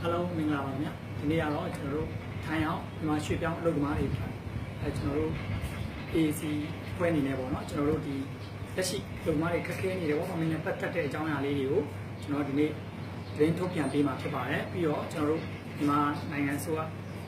အားလုံးမင်္ဂလာပါခင်ဗျာဒီနေ့ကတော့ကျွန်တော်တို့ထိုင်အောင်ဒီမှာရွှေပြောင်းအလုပ်သမားတွေကျွန်တော်တို့ AC ဖွဲ့နေနေပေါ့နော်ကျွန်တော်တို့ဒီလက်ရှိအလုပ်သမားတွေခက်ခဲနေတယ်ပေါ့မင်းနဲ့ပတ်သက်တဲ့အကြောင်းအရာလေးတွေကိုကျွန်တော်ဒီနေ့သတင်းထုတ်ပြန်ပေးမှာဖြစ်ပါတယ်ပြီးတော့ကျွန်တော်တို့မြန်မာနိုင်ငံဆို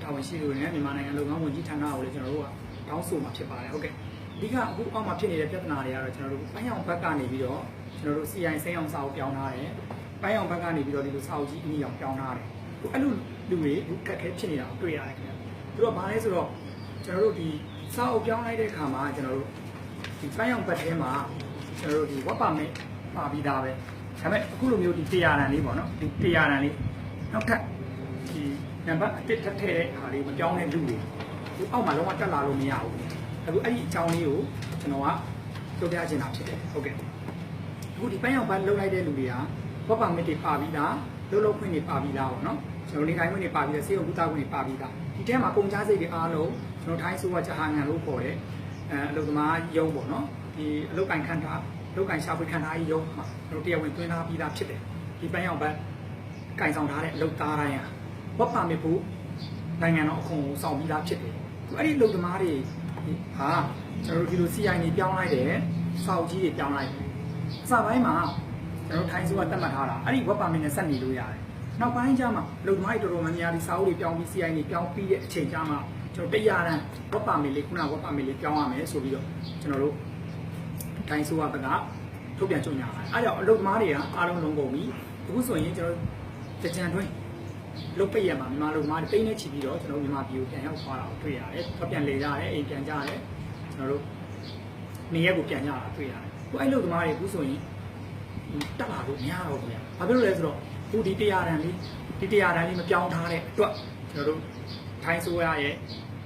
တာဝန်ရှိသူတွေနဲ့မြန်မာနိုင်ငံလုပ်ငန်းဝန်ကြီးဌာနကိုလည်းကျွန်တော်တို့ကတောင်းဆိုမှာဖြစ်ပါတယ်ဟုတ်ကဲ့အဓိကအခုအောက်မှာဖြစ်နေတဲ့ပြဿနာတွေကတော့ကျွန်တော်တို့ပိုင်းအောင်ဘက်ကနေပြီးတော့ကျွန်တော်တို့ CI စိမ်းအောင်စာအုပ်ပြောင်းထားတယ်ပိုင်းအောင်ဘက်ကနေပြီးတော့ဒီလိုစာအုပ်ကြီးအနည်းအောင်ပြောင်းထားတယ်အဲ့လိုလူတွေခက်ခဲဖြစ်နေတာတွေ့ရတယ်ခင်ဗျာသူတို့ဘာလဲဆိုတော့ကျွန်တော်တို့ဒီစာအုပ်ပြောင်းလိုက်တဲ့အခါမှာကျွန်တော်တို့ဒီပိုင်းအောင်ဘက်ထဲမှာကျွန်တော်တို့ဒီဝက်ပါမစ်ပါပြီးသားပဲဒါပေမဲ့အခုလိုမျိုးဒီ100တန်လေးပေါ့နော်ဒီ100တန်လေးနောက်ထပ်ဒီနံပါတ်အတစ်ထက်တဲ့ဟာလေးမပြောင်းတဲ့လူတွေဒီအောက်မှာလုံးဝတက်လာလို့မရဘူးအခုအဲ့ဒီအကြောင်းလေးကိုကျွန်တော်ကပြောပြချင်တာဖြစ်တယ်ဟုတ်ကဲ့အခုဒီပိုင်းအောင်ဘက်လှုပ်လိုက်တဲ့လူတွေကဝက်ပါမစ်တွေပါပြီးသားလုံးခွင့်တွေပါပြီးသားပေါ့နော်ကျွန်တော်နေတိုင်းခွင့်တွေပါပြီးသားစေုံကူတာခွင့်တွေပါပြီးသားဒီထဲမှာပုံချစိတ်တွေအားလုံးကျွန်တော်ထိုင်းဆိုကဂျဟာငံလို့ခေါ်တယ်အလုပ်သမားရုံးပေါ့နော်ဒီအလုပ်ကိုင်ခန့်ထားလုပ်ကိုင်ရှာဖွေခန့်ထားရေးရုံးမှာကျွန်တော်တရားဝင်သွင်းထားပြီးသားဖြစ်တယ်ဒီပိုင်းအောင်ဘက်ကင်ဆောင်ထားတဲ့အလုပ်သားတိုင်းဝက်ပါမစ်ဖို့နိုင်ငံတော်အခွန်ကိုစောင့်ပြီးသားဖြစ်တယ်အဲ့ဒီအလုပ်သမားတွေဟာကျွန်တော်တို့ဒီလို CI နေပြောင်းလိုက်တယ်စောက်ကြီးတွေပြောင်းလိုက်တယ်အစပိုင်းမှာကျွန်တော်ထိုင်းဆိုကတတ်မှတ်ထားတာအဲ့ဒီဝက်ပါမစ်နဲ့ဆက်နေလို့ရတယ်နောက်ပိုင်းကျမှလုံသမားတွေတော်တော်များများဒီစာအုပ်တွေပြောင်းပြီး CI တွေပြောင်းပြီးတဲ့အချိန်ကျမှကျွန်တော်100တန်းဝက်ပါမစ်လေးခုနဝက်ပါမစ်လေးပြောင်းရမယ်ဆိုပြီးတော့ကျွန်တော်တို့ထိုင်းဆိုကဘက်ကထုတ်ပြန်ကြေညာပါတယ်အဲ့ကြောင့်အလုံသမားတွေကအားလုံးလုံးကုန်ပြီအခုဆိုရင်ကျွန်တော်ကြံတွင်းလုတ်ပိတ်ရမှာမြန်မာလုံသမားတွေတိတ်နေချီပြီးတော့ကျွန်တော်မြန်မာပြည်ကိုပြန်ရောက်သွားတာကိုတွေ့ရတယ်ထွက်ပြန်လေရတယ်အိမ်ပြန်ကြရတယ်ကျွန်တော်တို့နေရက်ကိုပြန်ကြတာတွေ့ရတယ်ခုအဲ့လုံသမားတွေအခုဆိုရင်တက်လာလို့မရတော့ဘူးဗျာဘာဖြစ်လို့လဲဆိုတော့ခုဒီ100တန်းလေးဒီ100တန်းလေးမပြောင်းထားတဲ့အတွက်ကျွန်တော်တို့ထိုင်းဆိုရရဲ့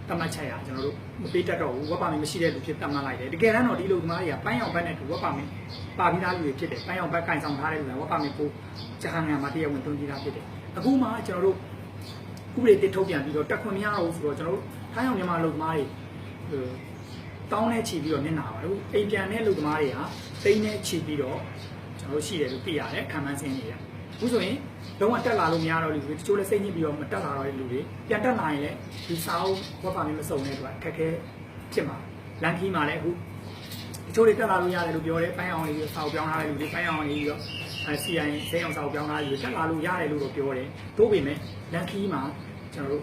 တတ်မှတ်ချက်ရကျွန်တော်တို့မပေးတတ်တော့ဘူးဝက်ပါမစ်မရှိတဲ့လူဖြစ်တတ်မှတ်လိုက်တယ်တကယ်တမ်းတော့ဒီလူသမားတွေကပိုင်းအောင်ဘက်နဲ့တူဝက်ပါမစ်ပါပြီးသားလူတွေဖြစ်တယ်ပိုင်းအောင်ဘက်ကင်ဆောင်ထားတဲ့လူတွေဝက်ပါမစ်ကိုဂျဟာငံမှာတရားဝင်သွင်းပြီးသားဖြစ်တယ်အခုမှကျွန်တော်တို့ဥပဒေတစ်ထုတ်ပြန်ပြီးတော့တက်ခွင့်မရတော့ဘူးဆိုတော့ကျွန်တော်တို့ထိုင်းအောင်မြန်မာလူသမားတွေတောင်းနဲ့ချီပြီးတော့နစ်နာပါဘူးအိမ်ပြန်တဲ့လူသမားတွေဟာတိန်းနဲ့ချီပြီးတော့ကျွန်တော်တို့ရှိတယ်လို့သိရတယ်ခံမှန်းစင်းနေရအခုဆိုရင်လုံးဝတက်လာလို့မရတော့လူတွေတချို့လည်းစိတ်ညစ်ပြီးတော့မတက်လာတော့တဲ့လူတွေပြန်တက်လာရင်လည်းဒီစာအုပ်ဝက်ပါမစ်မစုံတဲ့အတွက်အခက်အခဲဖြစ်မှာလန်ခီမှာလည်းအခုတချို့တွေတက်လာလို့ရတယ်လို့ပြောတယ်ပိုင်းအောင်လေးစာအုပ်ပြောင်းထားတဲ့လူတွေပိုင်းအောင်လေးပြီးတော့CI စိမ်းအောင်စာအုပ်ပြောင်းထားတဲ့လူတွေတက်လာလို့ရတယ်လို့တော့ပြောတယ်တိုးပေမဲ့လန်ခီမှာကျွန်တော်တို့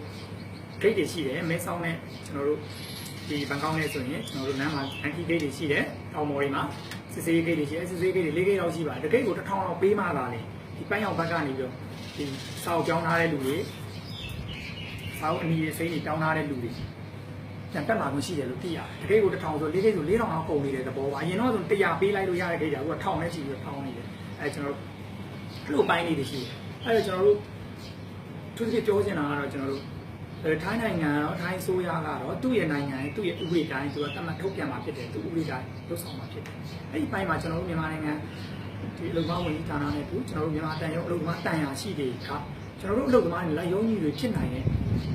ဂိတ်တွေရှိတယ်မဲဆောင်းနဲ့ကျွန်တော်တို့ဒီဘန်ကောက်နဲ့ဆိုရင်ကျွန်တော်တို့နန်းမှာလန်ခီဂိတ်တွေရှိတယ်တောင်မော်တွေမှာစစ်စေးဂိတ်တွေရှိတယ်စစ်စေးဂိတ်တွေ၄ဂိတ်လောက်ရှိပါတယ်တဂိတ်ကို1000လောက်ပေးမှလာတယ်ဒီပိုင်းအောင်ဘက်ကနေပြီးတော့ဒီစာအုပ်ပြောင်းထားတဲ့လူတွေစာအုပ်အနီးစိမ်းတွေပြောင်းထားတဲ့လူတွေပြန်တက်လာမှရှိတယ်လို့သိရတယ်တကယ်ကို1000ဆို4ဂိတ်ဆို4000လောက်ကုန်နေတဲ့သဘောပါအရင်တော့ဆို100ပေးလိုက်လို့ရတဲ့ဂိတ်ကအခုက1000နဲ့ချီပြီးတော့1000နေတယ်အဲကျွန်တော်တို့အဲ့လိုပိုင်းလေးတွေရှိတယ်အဲ့တော့ကျွန်တော်တို့သူတို့ပြောချင်တာကတော့ကျွန်တော်တို့ထိုင်းနိုင်ငံတော့ထိုင်းဆိုရကတော့သူ့ရဲ့နိုင်ငံရဲ့သူ့ရဲ့ဥပဒေတိုင်းသူကတတ်မှတ်ထုတ်ပြန်မှာဖြစ်တယ်သူဥပဒေတိုင်းလုပ်ဆောင်မှာဖြစ်တယ်အဲ့ဒီပိုင်းမှာကျွန်တော်တို့မြန်မာနိုင်ငံဒီအလုပ်သမားဝန်ကြီးဌာနနဲ့တူကျွန်တော်တို့မြန်မာတန်ရုံအလုပ်သမားတန်ရာရှိတွေကကျွန်တော်တို့အလုပ်သမားတွေလက်ရုံးကြီးတွေဖြစ်နိုင်တယ်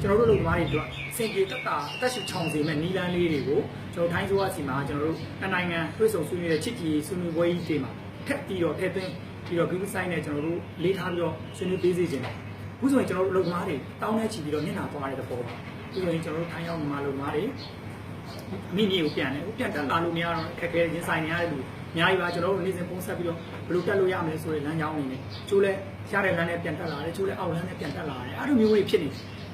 ကျွန်တော်တို့အလုပ်သမားတွေအတွက်စင်ပြေတက်ရှူချောင်စေမဲ့နီလန်းလေးတွေကိုကျွန်တော်ထိုင်းဆိုရစီမှာကျွန်တော်တို့နိုင်ငံတွဲဆုံဆွေးနွေးတဲ့ချစ်ကြည်ဆွေးနွေးပွဲကြီးတွေမှာထက်ပြီးတော့ထည့်သွင်းပြီးတော့ Google Site နဲ့ကျွန်တော်တို့လေးထားပြီးတော့ဆွေးနွေးပေးစီခြင်းတယ်အခုဆိုရင်ကျွန်တော်တို့အလုပ်သမားတွေတောင်းနေချီပြီးတော့မျက်နှာသွားတဲ့သဘောပါအခုဆိုရင်ကျွန်တော်တို့ထိုင်းရောက်မြန်မာအလုပ်သမားတွေမိမိကိုပြန်တယ်ပြန်တက်လာလို့မရတော့အခက်အခဲရင်ဆိုင်နေရတဲ့လူအများကြီးပါကျွန်တော်တို့နေ့စဉ်ပုံဆက်ပြီးတော့ဘယ်လိုတက်လို့ရမလဲဆိုတဲ့လမ်းကြောင်းအနေနဲ့ကျိုးလဲရတဲ့လမ်းနဲ့ပြန်တက်လာတယ်ကျိုးလဲအောက်လမ်းနဲ့ပြန်တက်လာတယ်အဲ့လိုမျိုးတွေဖြစ်နေ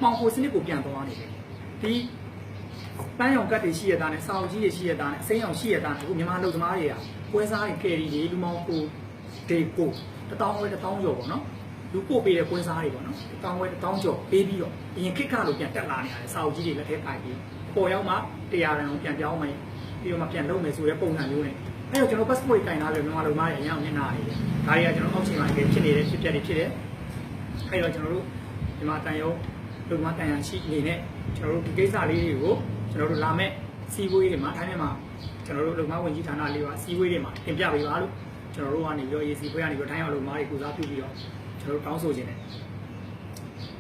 မှောင်ခိုစနစ်ကိုပြန်သွားနေတယ်ဒီပန်းရောင်ကတ်တွေရှိရတာနဲ့စာအုပ်ကြီးတွေရှိရတာနဲ့အစိမ်းရောင်ရှိရတာအခုမြန်မာလူသမားတွေကပွဲစားတွေကယ်ရီတွေလူမောင်ကိုဒေကို1000ဝဲ1000ကျော်ပေါ့နော်လူပို့ပေးတဲ့ပွဲစားတွေပေါ့နော်1000ဝဲ1000ကျော်ပေးပြီးတော့အရင်ခစ်ခါလို့ပြန်တက်လာနေရတယ်စာအုပ်ကြီးတွေလက်ထဲပိုက်ပြီးပေါ်ရောက်မှ100တန်ကိုပြန်ပြောင်းမယ်ပြီးတော့မှပြန်လုပ်မယ်ဆိုတဲ့ပုံစံမျိုးနဲ့အဲ့တော့ကျွန်တော် passport ကိုင်ထားလို့မြန်မာလူမားတွေအရင်မျက်နှာနေတယ်ဒါတွေကကျွန်တော်အောက်ချိန်မှာဖြစ်နေတဲ့ဖြစ်ပျက်တွေဖြစ်တယ်အဲ့တော့ကျွန်တော်တို့မြန်မာတန်ရုံလူမားတန်ရရှိအနေနဲ့ကျွန်တော်တို့ဒီကိစ္စလေးတွေကိုကျွန်တော်တို့လာမဲ့စီးပွေးတွေမှာထိုင်းမြန်မာကျွန်တော်တို့လူမားဝင်ကြီးဌာနလေးပါစီးပွေးတွေမှာတင်ပြပေးပါလို့ကျွန်တော်တို့ကနေပြီးတော့ရေးစီးပွေးကနေပြီးတော့ထိုင်းအောင်လူမားတွေကိုစားပြုပြီးတော့ကျွန်တော်တို့တောင်းဆိုခြင်းတယ်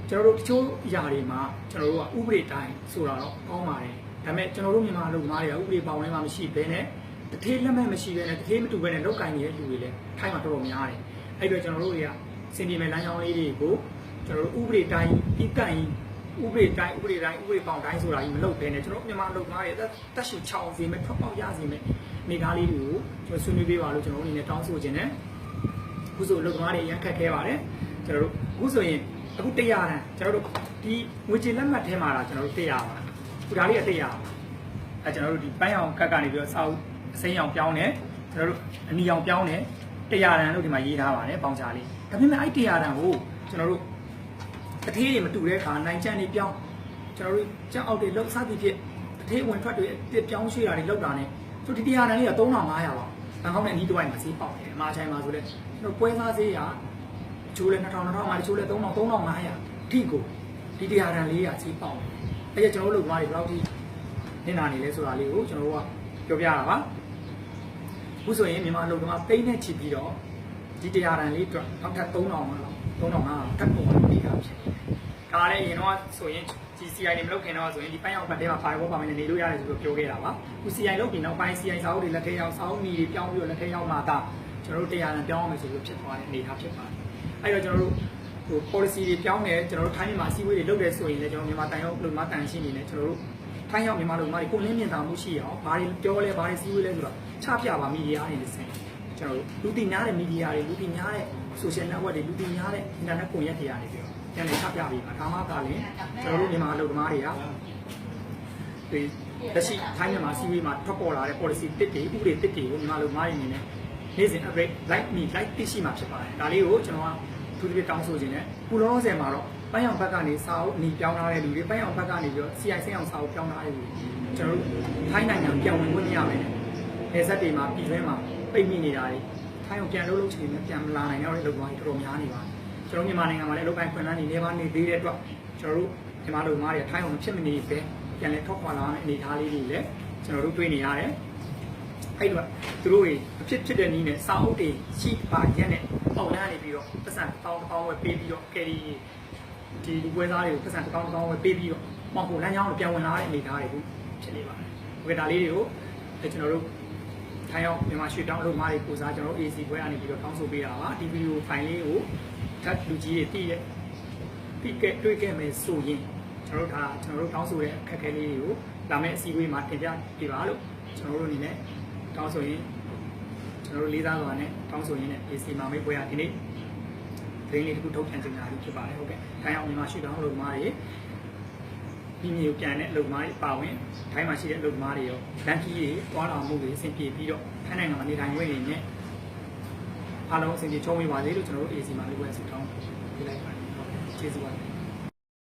ကျွန်တော်တို့တချို့အရာတွေမှာကျွန်တော်တို့ကဥပဒေတိုင်းဆိုတာတော့ကောင်းပါတယ်ဒါပေမဲ့ကျွန်တော်တို့မြန်မာလူမားတွေကဥပဒေပေါင်းထဲမှာမရှိဘဲနဲ့တထေးလက်မဲ့မရှိဘဲနဲ့တထေးမတူဘဲနဲ့လောက်ကင်နေတဲ့လူတွေလည်းထိုင်းမှာတော်တော်များတယ်အဲ့တော့ကျွန်တော်တို့တွေကစင်ပြေမဲ့လမ်းကြောင်းလေးတွေကို ကျွန်တော်တို့ဥပဒေတိုင်းဒီကန်ဥပဒေတိုင်းပေါင်းတိုင်းဆိုတာကြီးမလုပ်ဘဲနဲ့ကျွန်တော်မြန်မာလုပ်သားတွေတက်ရှိချောင်းစီမဲ့ထွက်ပေါက်ရစီမဲ့နေကားလေးတွေကိုကျွန်တော်ဆွေးနွေးပေးပါလို့ကျွန်တော်အနေနဲ့တောင်းဆိုခြင်းနဲ့အခုဆိုလုပ်သားတွေရန်ခက်ခဲပါတယ်ကျွန်တော်တို့အခုဆိုရင်အခု100တန်းကျွန်တော်တို့ဒီငွေကြေးလက်မှတ်ထဲမှာလာကျွန်တော်တို့100ပါခုဒါလေးက100အဲကျွန်တော်တို့ဒီပန်းရောင်ကတ်ကနေပြီးတော့စာအုပ်အစိမ်းရောင်ပြောင်းတယ်ကျွန်တော်တို့အနီရောင်ပြောင်းတယ်100တန်းလို့ဒီမှာရေးထားပါတယ်ပေါင်ချာလေးဒါပေမဲ့အဲ့100တန်းကိုကျွန်တော်တို့တထေးတွေမတူတဲ့အခါနိုင်ချမ်းတွေပြောင်းကျွန်တော်တို့ကြောက်အောက်တွေလောက်စသည်ဖြင့်တထေးဝင်ထွက်တွေပြောင်းရွှေ့တာတွေလောက်တာနဲ့ဆိုဒီ100တန်းလေးက3500ပါဘန်ကောက်နဲ့အနီးတစ်ဝိုက်မှာဈေးပေါက်တယ်အမာချိုင်မှာဆိုလဲကျွန်တော်ပွဲစားဈေးကချိုးလဲ2000မှာချိုးလဲ3500အထိကိုဒီ100တန်းလေးကဈေးပေါက်တယ်အဲ့ကျကျွန်တော်တို့လုပ်သွားတွေဘယ်လောက်ထိနေတာနေလဲဆိုတာလေးကိုကျွန်တော်တို့ကပြောပြတာပါအခုဆိုရင်မြန်မာလုပ်သမားပိန်းနဲ့ချစ်ပြီးတော့ဒီ100တန်းလေးအတွက်နောက်ထပ်3000လောက်3500ထပ်ပုံနေတာဖြစ်ဒါလည်းရင်တော့ဆိုရင်ဒီ CI တွေမလုပ်ခင်တော့ဆိုရင်ဒီပန်းရောင်ဘက်ထဲမှာ firewall ပါမယ်နေလို့ရတယ်ဆိုတော့ပြောခဲ့တာပါအခု CI လုပ်ပြီးနောက်ပိုင်း CI စာအုပ်တွေလက်ထဲရောက်စာအုပ်မီတွေပြောင်းပြီးတော့လက်ထဲရောက်မှသာကျွန်တော်တို့100တန်းပြောင်းအောင်မယ်ဆိုလို့ဖြစ်သွားတဲ့အနေအထားဖြစ်ပါတယ်အဲ့တော့ကျွန်တော်တို့ဟို policy တွေပြောင်းတယ်ကျွန်တော်တို့ထိုင်းမြန်မာအစည်းအဝေးတွေလုပ်တယ်ဆိုရင်လည်းကျွန်တော်မြန်မာတိုင်ရောက်လုံမတန်ရှင်းနေတယ်ကျွန်တော်တို့ထိုင်းရောက်မြန်မာလုံမတွေကိုလင်းမြင်တာမှုရှိအောင်ဘာတွေပြောလဲဘာတွေစည်းဝေးလဲဆိုတော့ချပြပါမီဒီယာတွေနဲ့ဆင်ကျွန်တော်တို့လူသိများတဲ့မီဒီယာတွေလူသိများတဲ့ social network တွေလူသိများတဲ့ internet ကွန်ရက်တွေကနေပြီးတော့ပြန်လည်ချပြပေးပါဒါမှသာလေကျွန်တော်တို့မြန်မာလုံသမားတွေကဒီလက်ရှိထိုင်းမြန်မာအစည်းအဝေးမှာထွက်ပေါ်လာတဲ့ policy တစ်တွေဥပဒေတစ်တွေကိုမြန်မာလုံသမားတွေအနေနဲ့နေ့စဉ် update like သိရှိမှာဖြစ်ပါတယ်ဒါလေးကိုကျွန်တော်ကသူတို့တောင်းဆိုခြင်းနဲ့ပူလောလောဆယ်မှာတော့ပန်းရောင်ဘက်ကနေစာအုပ်အနီပြောင်းထားတဲ့လူတွေပန်းရောင်ဘက်ကနေပြီးတော့ CI စိမ်းအောင်စာအုပ်ပြောင်းထားတဲ့လူတွေကျွန်တော်တို့ထိုင်းနိုင်ငံပြန်ဝင်ခွင့်မရမယ်နယ်စပ်တွေမှာပြည်တွင်းမှာပိတ်မိနေတာတွေထိုင်းအောင်ပြန်လုပ်ချင်နေပြန်မလာနိုင်တော့တဲ့လုပ်ငန်းတွေတော်တော်များနေပါတယ်ကျွန်တော်မြန်မာနိုင်ငံမှာလည်းအလုပ်ပိုင်းခွင့်လန်းနေနေပါနေသေးတဲ့အတွက်ကျွန်တော်တို့မြန်မာလူမားတွေထိုင်းအောင်မဖြစ်မနေပဲပြန်လဲထွက်ခွာလာတဲ့အနေအထားလေးတွေလည်းကျွန်တော်တို့တွေ့နေရတယ်အဲ့တော့သူတို့တွေအဖြစ်တဲ့နည်းနဲ့စာအုပ်တွေရှိပါရက်နဲ့ပေါက်လန်းနေပြီးတော့ပတ်စံတောင်းဝယ်ပေးပြီးတော့ကယ်ရီဒီလူပွဲသားတွေကိုပတ်စံတောင်းဝယ်ပေးပြီးတော့ပေါက်ဖို့လမ်းကြောင်းပြန်ဝင်လာတဲ့အနေအထားတွေဖြစ်နေပါတယ်။ဝေဒါလေးတွေကိုကျွန်တော်တို့ထိုင်းရောက်မြန်မာရွှေတောင်းအလုပ်မားတွေကိုစားကျွန်တော်တို့ AC ပွဲကနေပြီးတော့တောင်းဆိုပေးတာပါဒီဗီဒီယိုဖိုင်လေးကိုထပ်လူကြီးတွေတွေ့ခဲ့မယ်ဆိုရင်ကျွန်တော်တို့တောင်းဆိုတဲ့အခက်အခဲလေးတွေကိုလာမယ့်အစည်းအဝေးမှာတင်ပြပေးပါလို့ကျွန်တော်တို့အနေနဲ့တောင်းဆိုရင်ကျွန်တော်တို့လေးစားစွာနဲ့တောင်းဆိုရင်းနဲ့ AC မှာမေးပွဲရဒီနေ့သတင်းလေးတစ်ခုထုတ်ပြန်ကြေညာပြီးဖြစ်ပါတယ်ဟုတ်ကဲ့။ထိုင်းအောင်မြန်မာရှိတောင်းအလုပ်သမားတွေပြည်မြေပြန်တဲ့အလုပ်သမားတွေပါဝင်ထိုင်းမှာရှိတဲ့အလုပ်သမားတွေရောလမ်းကြီးတွေတွားလာမှုတွေအဆင်ပြေပြီးတော့ထိုင်းနိုင်ငံမှာနေထိုင်ခွင့်တွေနဲ့အားလုံးအဆင်ပြေချုံးဝေးပါစေလို့ကျွန်တော်တို့ AC မှာမေးပွဲဆုတောင်းပေးလိုက်ပါတယ်။ကျေးဇူးပါ